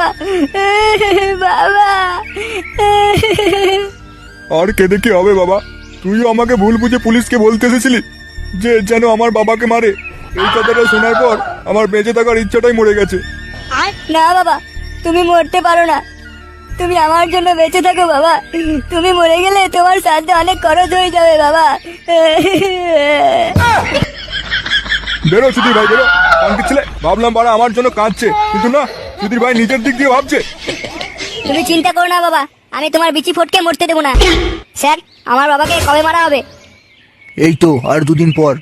বাবা বাবা। আর কেঁদে কি হবে বাবা? তুইও আমাকে ভুল বুঝে পুলিশকে বলতে এসেছিলি যে যেন আমার বাবাকে মারে। এই কথাটা শোনার পর আমার বেঁচে থাকার ইচ্ছাটাই মরে গেছে। না বাবা, তুমি মরতে পারো না। তুমি আমার জন্য বেঁচে থাকো বাবা। তুমি মরে গেলে তোমার সাথে অনেক খরচ হয়ে যাবে বাবা। বেরো সুধীর ভাই, বেরো। কানকি ছেলে, ভাবলাম বাড়া আমার জন্য কাঁদছে, কিন্তু না, সুধীর ভাই নিজের দিক দিয়ে ভাবছে। তুমি চিন্তা করো না বাবা, আমি তোমার বিচি ফটকে মরতে দেবো না। স্যার, আমার বাবাকে কবে মারা হবে? এই তো আর দুদিন পর,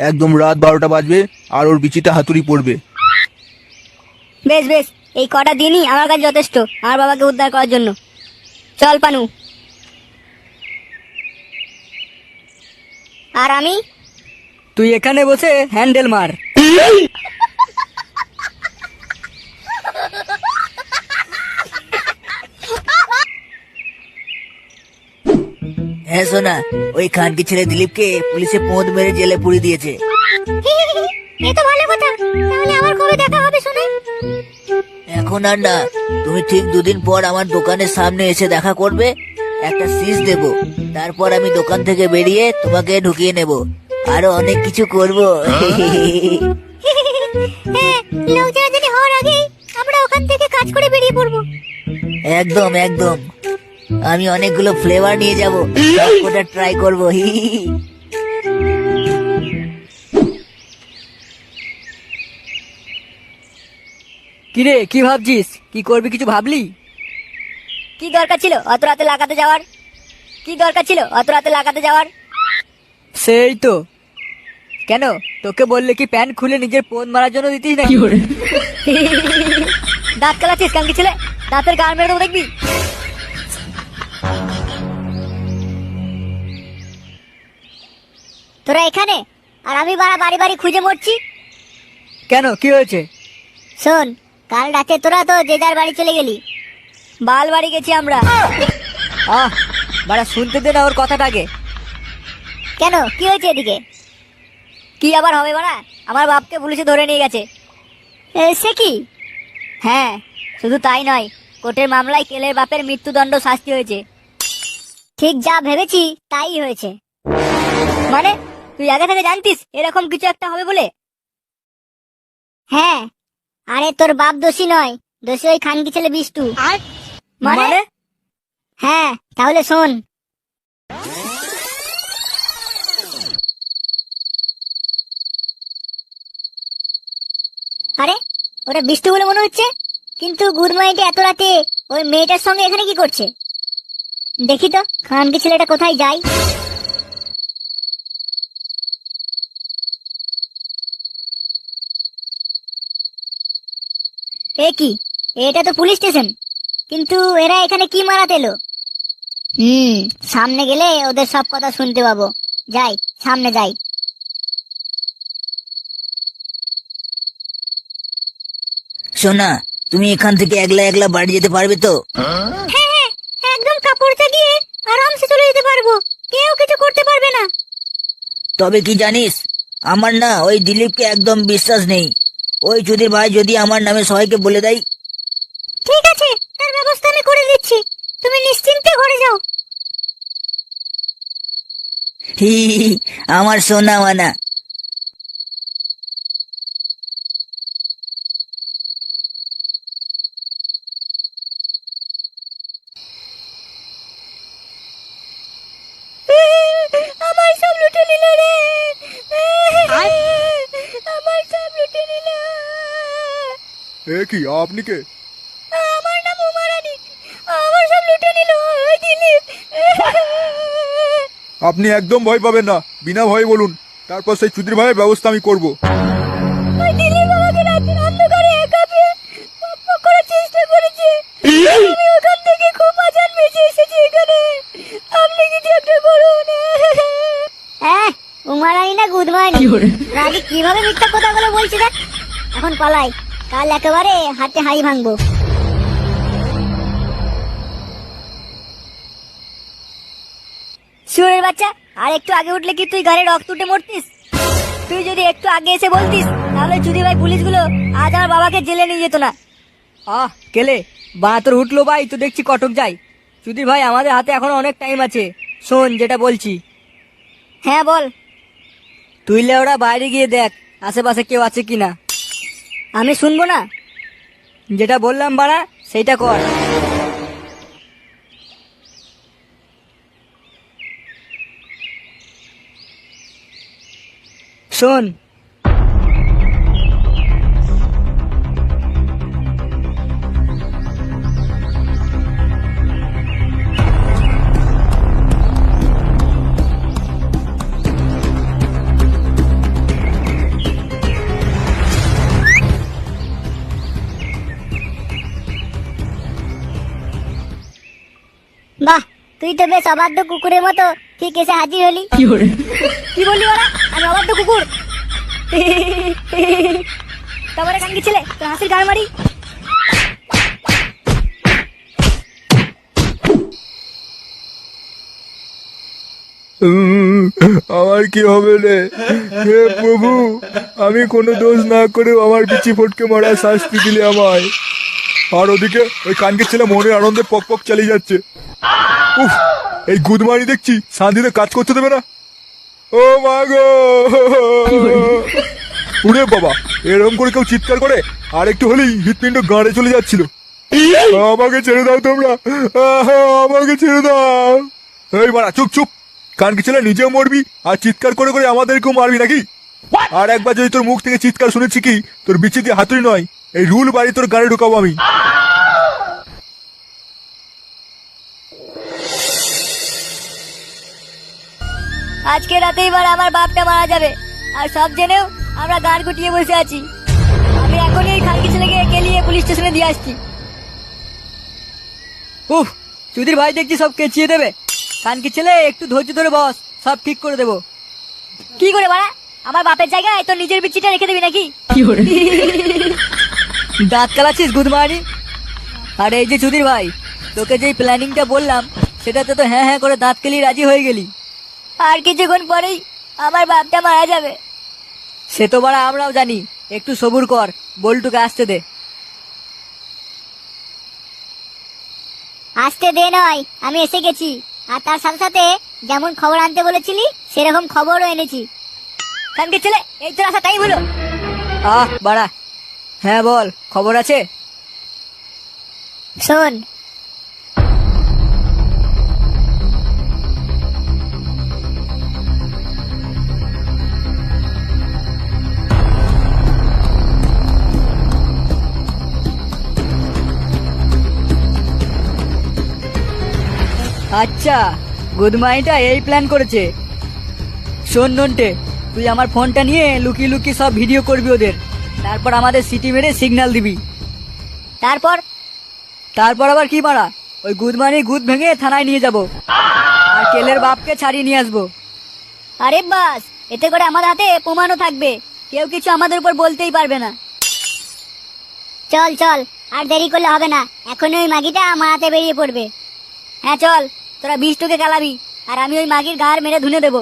একদম রাত 12টা বাজবে আর ওর বিচিটা হাতুড়ি পড়বে। বেশ বেশ, এই কটা দিনই আমার কাছে যথেষ্ট আমার বাবাকে উদ্ধার করার জন্য। চল পানু। আর আমি? তুই এখানে বসে হ্যান্ডেল মার। হ্যাঁ সোনা, ওই খানকি ছেলে দিলীপকে পুলিশে পোঁদ মেরে জেলে পুড়িয়ে দিয়েছে। এই তো ভালো কথা। তাহলে আবার কবে দেখা হবে শুনে? এখন আর না, তুমি ঠিক দুদিন পর আমার দোকানের সামনে এসে দেখা করবে, একটা সিজ দেব, তারপর আমি দোকান থেকে বেরিয়ে তোমাকে ঢুকিয়ে নেব, আরো অনেক কিছু করব। হ্যাঁ, লোক জানাজানি হওয়ার আগেই আমরা ওখান থেকে কাজ করে বেরিয়ে পড়বো। একদম একদম, আমি অনেকগুলো ফ্লেভার নিয়ে যাব, সবকটা ট্রাই করবো। কিরে, কি ভাবছিস? কি করবি, কিছু ভাবলি? কি দরকার ছিল অত রাতে লাগাতে যাওয়ার? কি দরকার ছিল অত রাতে লাগাতে যাওয়ার? সেই তো। কেন, তোকে বললে কি প্যান্ট খুলে নিজের পোন মারার জন্য দিতিস নাকি? দাঁত কালাচ্ছিস কানকি ছেলে? দাঁতের গান মেরে দেবো দেখবি। তোরা এখানে আর আমি বাড়ি বাড়ি খুঁজে মরছি। কেন, কি হয়েছে? শোন, কাল রাতে তোরা তো যে যার বাড়ি চলে গেলি। বাল বাড়ি গেছি আমরা। বাড়া শুনতে দে না ওর কথাটাকে। কেন, কি হয়েছে এদিকে? কি আবার হবে বাড়া? আমার বাপকে পুলিশে ধরে নিয়ে গেছে। সে কি? হ্যাঁ, শুধু তাই নয়, কোর্টের মামলায় কেলের বাপের মৃত্যুদণ্ড শাস্তি হয়েছে। ঠিক যা ভেবেছি তাই হয়েছে। মানে তুই আগে থেকে জানতিস এরকম কিছু একটা হবে বলে? হ্যাঁ, আরে তোর বাপ দোষী নয়, দোষী ওই খানকি ছেলে বিষ্টু। মানে? হ্যাঁ, তাহলে শোন। আরে ওটা বিষ্টু বলে মনে হচ্ছে, কিন্তু গুদমাইটে এত রাতে ওই মেয়েটার সঙ্গে এখানে কি করছে? দেখি তো খানকি ছেলেটা কোথায় যায়। এ কি, এটা তো পুলিশ স্টেশন, কিন্তু এরা এখানে কি মারাতে এলো? সামনে গেলে ওদের সব কথা শুনতে পাবো। যাই, সামনে যাই। সোনা, তুমি এখান থেকে একলা একলা বাড়ি যেতে পারবে তো? হ্যাঁ, একদম কাপড় চাগিয়ে আরামসে চলে যেতে পারবো, কেউ কিছু করতে পারবে না। তবে কি জানিস, আমার না ওই দিলীপকে একদম বিশ্বাস নেই। ওই চুদির ভাই যদি আমার নামে সবাইকে বলে দেয়। ঠিক আছে, তার ব্যবস্থা আমি করে দিচ্ছি, তুমি নিশ্চিন্তে ঘরে যাও। হি হি হি, আমার সোনা মানা। আমার সব লুটে নিল রে, আমার সব লুটে নিল। এ কি, আপনি কে? আমার নাম উমারানি, আমার সব লুটে নিল ওই দিলীপ। আপনি একদম ভয় পাবেন না, বিনা ভয়ে বলুন, তারপর সেই সুধীর ভাইয়ের ব্যবস্থা আমি করব। ওই দিলীপ আমাকে রাতের অন্ধকারে একা পেয়ে পক করার চেষ্টা করেছে। আমি ওখান থেকে খুব আজান বেঁচে এসেছি এখানে। আপনি কিছু একটা করুন। উমারানি না গুদমানি, রাজি কিভাবে মিথ্যা কথাগুলো বলছে দেখ। এখন পালাই, কাল একেবারে হাতে হাই ভাঙবো। শুয়োরের বাচ্চা, আর একটু আগে উঠলে কি তুই গাড়ি রক্ত উঠে মরতিস? তুই যদি একটু আগে এসে বলতিস, তাহলে চুদি ভাই পুলিশগুলো আজ আমার বাবাকে জেলে নিয়ে যেত না। কেলে, বাড়া তোর উঠলো ভাই, তো দেখছি কটক যাই। সুধীর ভাই আমাদের হাতে এখনো অনেক টাইম আছে, শোন যেটা বলছি। হ্যাঁ বল। তুই লেওড়া বাইরে গিয়ে দেখ আশেপাশে কেউ আছে কিনা। আমি শুনবো না? যেটা বললাম বাড়া সেইটা কর। শোন, বাহ, তুই তো বেশ অবাধ্য কুকুরের মতো ঠিক এসে হাজির হলি। কি বললি ওরা? আমি অবাধ্য কুকুর? তারপরে কান কি ছেলে, তোর হাসির গাড় মারি। আমার কি হবে রে? হে প্রভু, আমি কোনো দোষ না করে আমার বিচি ফটকে মারা শাস্তি দিলে আমায়। আর ওদিকে ওই কানকে ছেলে মনের আনন্দে পক পক চালিয়ে যাচ্ছে। উফ, এই গুদমারি দেখছি শান্তিতে কাজ করতে দেবে না। ও মা গো, উড়ে বাবা, এরকম করে কেউ চিৎকার করে? আর একটু হলেই হৃৎপিণ্ড গাঁড়ে চলে যাচ্ছিল। আমাকে ছেড়ে দাও তোমরা, আমাকে ছেড়ে দাও। এই মারা, চুপ চুপ। কানকি ছেলে নিজেও মরবি আর চিৎকার করে করে আমাদেরকেও মারবি নাকি? আর একবার যদি তোর মুখ থেকে চিৎকার শুনেছি কি, তোর বিচি দিয়ে হাতুড়ি নয়, এই রুল বাড়ি তোর গাড়ি ঢুকাবো আমি। আজকে রাতেই বার আমার বাপটা মারা যাবে, আর সব জেনেও আমরা গান গুটিয়ে বসে আছি। আমি এখনই এই খানকি ছেলেকে কেলিয়ে পুলিশ স্টেশনে দিয়ে আসছি। উফ, সুধীর ভাই দেখছি সব কেচিয়ে দেবে। কানকি ছেলে একটু ধৈর্য ধরে বস, সব ঠিক করে দেবো। কি করে বাড়া? আমার বাপের জায়গায় তোর নিজের বিচিটা রেখে দিবি নাকি? দাঁত কালাচ্ছিস গুদমানি? আর এই যে সুধীর ভাই, তোকে যেই প্ল্যানিংটা বললাম সেটাতে তো হ্যাঁ হ্যাঁ করে দাঁত কেলিয়ে রাজি হয়ে গেলি। আর কিছুক্ষণ পরেই আমার বাপটা মারা যাবে। সে তো বাড়া আমরাও জানি, একটু সবুর কর, বল্টুকে আসতে দে। আসতে দে নয়, আমি এসে গেছি। আর তার সাথে সাথে যেমন খবর আনতে বলেছিলি সেরকম খবরও এনেছি। খানকি ছেলে, এই তোর আসা টাইম হলো। বাড়া, হ্যাঁ বল, খবর আছে? শোন, আচ্ছা, গুদমাইটা এই প্ল্যান করেছে। শোন নন্টে, তুই আমার ফোনটা নিয়ে লুকিয়ে লুকিয়ে সব ভিডিও করবি ওদের, তারপর আমাদের সিটি মেরে সিগন্যাল দিবি। তারপর আবার কি মারা, ওই গুদমানি গুদ ভেঙে থানায় নিয়ে যাব, আর কেলের বাপকে ছাড়িয়ে নিয়ে আসবো। আরে বাস, এতে করে আমাদের হাতে প্রমাণও থাকবে, কেউ কিছু আমাদের উপর বলতেই পারবে না। চল চল, আর দেরি করলে হবে না, এখনই ওই মাগিটা আমার হাতে বেরিয়ে পড়বে। হ্যাঁ চল, তোরা বিষ্টুকে খেলাবি, আর আমি ওই মাগির ঘাড় মেরে ধুনে দেবো।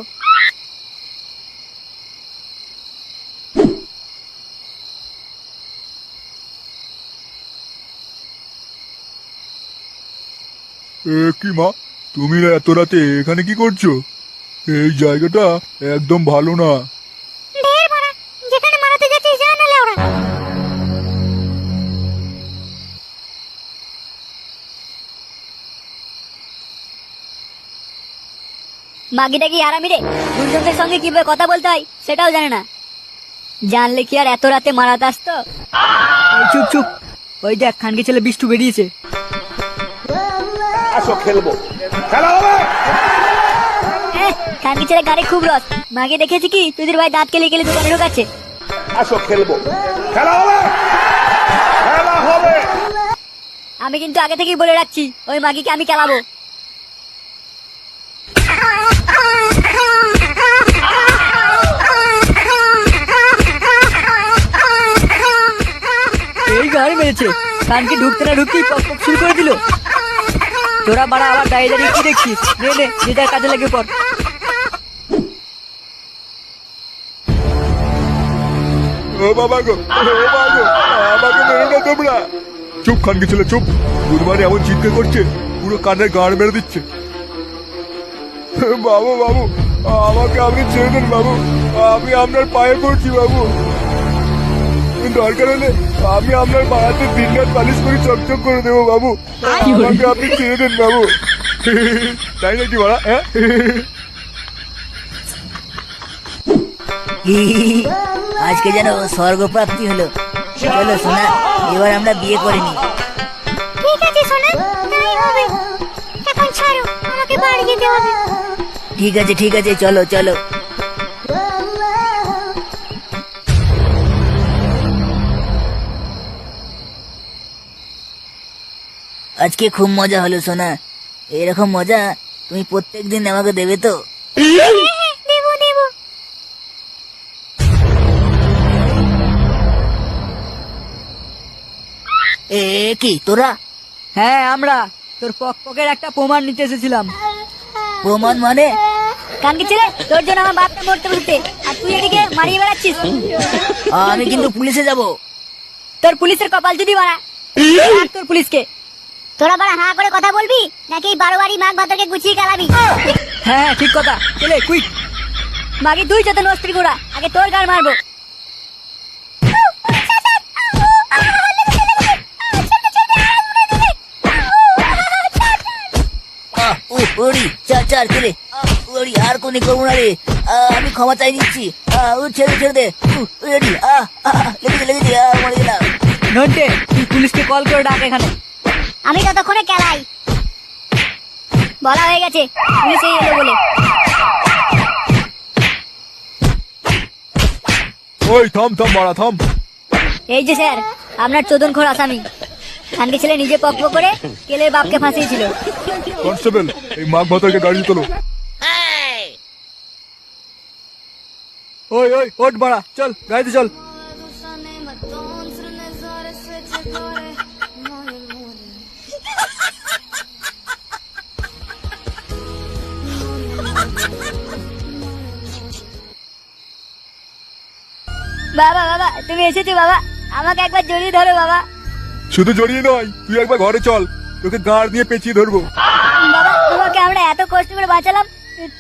কি মা, তুমি এত রাতে এখানে কি করছো? এই জায়গাটা একদম ভালো না। যেখানে মারাতে যাচ্ছে যা না লেওড়া। মাগিটা কি আরামি রে, গুঞ্জনদের সঙ্গে কিভাবে কথা বলতে হয় সেটাও জানে না। জানলে কি আর এত রাতে মারাতে আসতো? এই চুপ চুপ, ওই দেখ খানকি ছেলে বিষ্টু বেরিয়েছে। আসো খেলবো, খেলা হবে। খানকি ছেলে গাড়ি খুব রস। মাগে দেখেছি কি তোদের ভাই দাঁত কেলে কেলে দোকানে ঢোকাচ্ছে। আসো খেলবো, খেলা হবে, খেলা হবে। আমি কিন্তু আগে থেকেই বলে রাখছি, ওই মাগিকে আমি খেলাবো। এই গাড়ি মেরেছে, কানকে ঢুকতে না ঢুকতেই পক পক শুরু করে দিল। তোরা বাড়া আবার দাঁড়িয়ে দাঁড়িয়ে কি দেখছিস? নে নে, যে যার কাজে লেগে পড়। ও বাবা গো, ও বাবা গো, আমাকে মেরো না তোমরা। চুপ খানকে ছেলে চুপ। গুদমানি এমন চিৎকার করছে পুরো কানের গাড় মেরে দিচ্ছে। বাবু বাবু, আমাকে আপনি ছেড়ে দেন বাবু, আমি আপনার পায়ে পড়ছি বাবু। দরকার হলে আমি আপনার পাড়াতে দিন রাত পালিশ করে চকচক করে দেবো বাবু, আমাকে আপনি ছেড়ে দেন বাবু। তাই নাকি বলা? হ্যাঁ আজকে যেন স্বর্গ প্রাপ্তি হলো। চলো সোনা, এবার আমরা বিয়ে করে নি। ঠিক আছে সোনা, তাই হবে। এখন ছাড়ো, আমাকে বাড়ি যেতে হবে। ঠিক আছে, চলো চলো। আজকে খুব মজা হলো সোনা। এরকম মজা তুমি প্রত্যেকদিন আমাকে দেবে তো? দেবো দেবো। এ কি তোরা? হ্যাঁ আমরা তোর পকের একটা প্রমাণ নিতে এসেছিলাম। প্রমাণ মানে? কানকে ছেলে, তোর জন্য আমার বাপটা মরতে বসতে, আর তুই এদিকে মারিয়ে বেড়াচ্ছিস। আমি কিন্তু পুলিশে যাব। তোর পুলিশের কপাল যদি বাড়া। রাখ তোর পুলিশকে। তোরা বাড়া হাঁ করে কথা বলবি নাকি এই 12 বাড়ি মাঘ ভাতরকে গুছিয়ে গালাবি? হ্যাঁ ঠিক কথা, চলে কুইক। মাগে তুই যত নস্ত্রী গোড়া, আগে তোর গাড় মারবো। ওরি চার ছেলে, ওরি আর কোনি করবো না রে। আমি ক্ষমা চাই নিচ্ছি। ছেড়ে দে। লেগেছে মরে গেলাম। নন্টে, তুই পুলিশকে কল করে ডাক এখানে। আমি ততক্ষণে কেলাই। বলা হয়ে গেছে পুলিশ এই এলো বলে। ওই থাম থাম মারা থাম। এই যে স্যার, আপনার চোদনখোর আসামি। কানকে ছেলে নিজে পক্ষ করে কেলের বাপকে ফাঁসিয়েছিল। কনস্টেবল, এই মাঘ ভাতারকে গাড়ি তোলো। ওই ওই ওঠ বাড়া, চল গাড়িতে চল। বাবা বাবা, তুমি এসেছো বাবা, আমাকে একবার জড়িয়ে ধরো বাবা। শুধু জড়িয়ে নয়, তুই একবার ঘরে চল, তোকে গাড় দিয়ে পেঁচিয়ে ধরবো। বাবা, তোমাকে আমরা এত কষ্ট করে বাঁচালাম,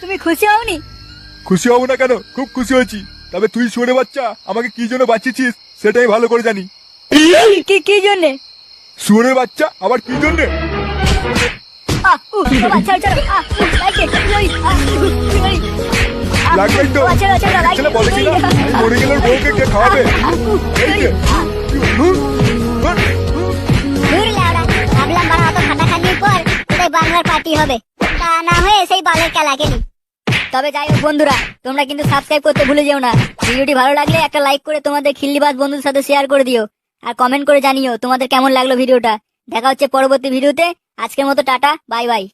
তুমি খুশি হওনি? খুশি হব না কেন, খুব খুশি হয়েছি। তবে তুই শুনে বাচ্চা আমাকে কি জন্য বাঁচিয়েছিস সেটাই ভালো করে জানি। কি জন্যে? শুয়োরের বাচ্চা, আবার কি জন্য? বাবা, ছাড়ো ছাড়ো। লাগছে, ওই, ওই। লাগবেই তো। ছাড়ো ছাড়ো, লাগছে। ছেলে বলে কিনা আমি মরে গেলে ওর বউকে কে খাওয়াবে? এই যে। দূর লাউড়া, ভাবলাম বাড়া অত খাটাখাটির পর কোথায় বাংলার পার্টি হবে, তা না হয়ে সেই বালের খেলা খেলি। তবে যাই হোক বন্ধুরা, তোমরা কিন্তু সাবস্ক্রাইব করতে ভুলে যেও না। ভিডিওটি ভালো লাগলে একটা লাইক করে তোমাদের খিল্লিবাজ বন্ধুদের সাথে শেয়ার করে দিও, আর কমেন্ট করে জানিও তোমাদের কেমন লাগলো ভিডিওটা। দেখা হচ্ছে পরবর্তী ভিডিওতে। আজকের মতো টাটা, বাই বাই।